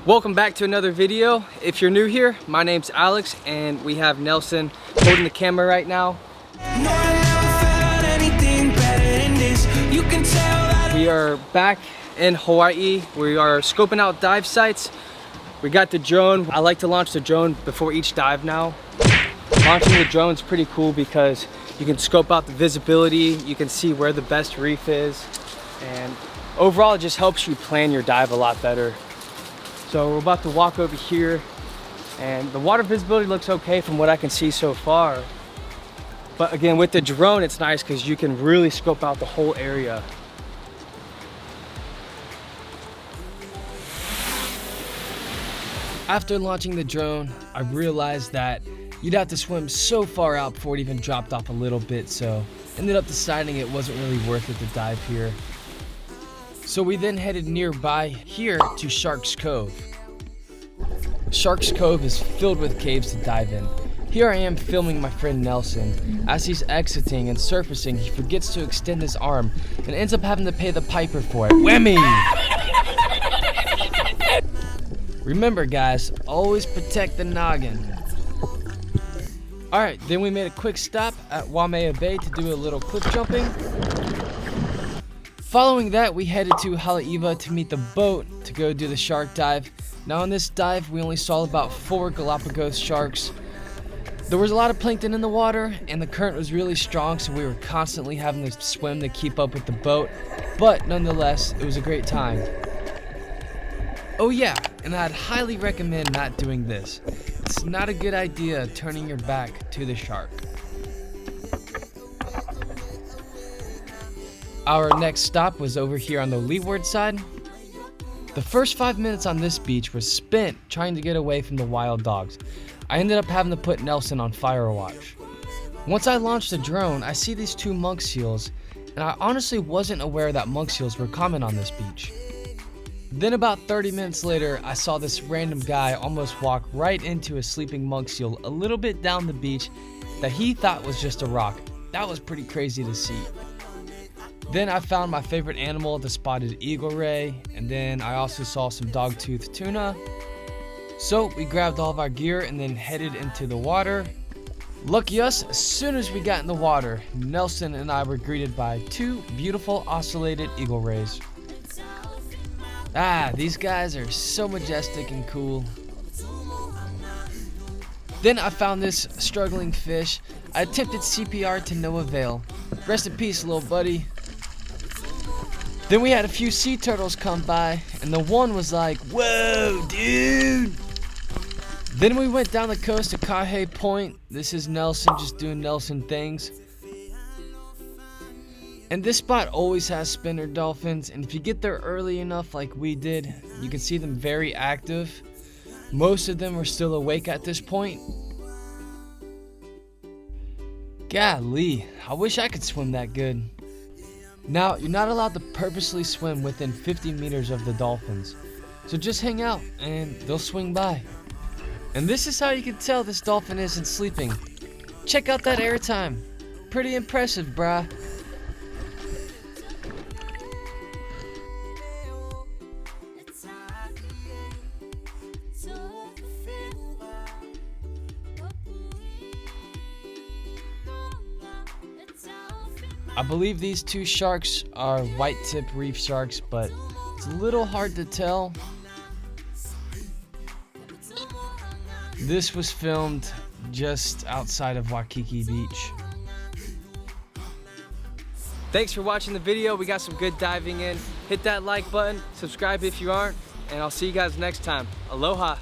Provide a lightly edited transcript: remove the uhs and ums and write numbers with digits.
Welcome back to another video. If you're new here, my name's Alex and we have Nelson holding the camera right now. We are back in Hawaii. We are scoping out dive sites. We got the drone. I like to launch the drone before each dive now. Launching the drone is pretty cool because you can scope out the visibility, you can see where the best reef is, and overall it just helps you plan your dive a lot better. So we're about to walk over here and the water visibility looks okay from what I can see so far. But again, with the drone, it's nice because you can really scope out the whole area. After launching the drone, I realized that you'd have to swim so far out before it even dropped off a little bit, so ended up deciding it wasn't really worth it to dive here. So we then headed nearby here to Sharks Cove. Sharks Cove is filled with caves to dive in. Here I am filming my friend Nelson. As he's exiting and surfacing, he forgets to extend his arm and ends up having to pay the piper for it. Whammy! Remember guys, always protect the noggin. Alright, then we made a quick stop at Waimea Bay to do a little cliff jumping. Following that, we headed to Haleiwa to meet the boat to go do the shark dive. Now on this dive, we only saw about 4 Galapagos sharks. There was a lot of plankton in the water and the current was really strong, so we were constantly having to swim to keep up with the boat. But nonetheless, it was a great time. Oh yeah, and I'd highly recommend not doing this. It's not a good idea turning your back to the shark. Our next stop was over here on the leeward side. The first 5 minutes on this beach was spent trying to get away from the wild dogs. I ended up having to put Nelson on fire watch. Once I launched the drone, I see these 2 monk seals, and I honestly wasn't aware that monk seals were common on this beach. Then about 30 minutes later, I saw this random guy almost walk right into a sleeping monk seal a little bit down the beach that he thought was just a rock. That was pretty crazy to see. Then I found my favorite animal, the spotted eagle ray, and then I also saw some dog-toothed tuna. So we grabbed all of our gear and then headed into the water. Lucky us, as soon as we got in the water, Nelson and I were greeted by 2 beautiful ocellated eagle rays. These guys are so majestic and cool. Then I found this struggling fish. I attempted CPR to no avail. Rest in peace, little buddy. Then we had a few sea turtles come by, and the one was like, "Whoa, dude!" Then we went down the coast to Kahe Point. This is Nelson just doing Nelson things. And this spot always has spinner dolphins, and if you get there early enough like we did, you can see them very active. Most of them are still awake at this point. Golly, I wish I could swim that good. Now, you're not allowed to purposely swim within 50 meters of the dolphins, so just hang out and they'll swing by. And this is how you can tell this dolphin isn't sleeping. Check out that airtime. Pretty impressive, brah. I believe these 2 sharks are white tip reef sharks, but it's a little hard to tell. This was filmed just outside of Waikiki Beach. Thanks for watching the video. We got some good diving in. Hit that like button, subscribe if you aren't, and I'll see you guys next time. Aloha.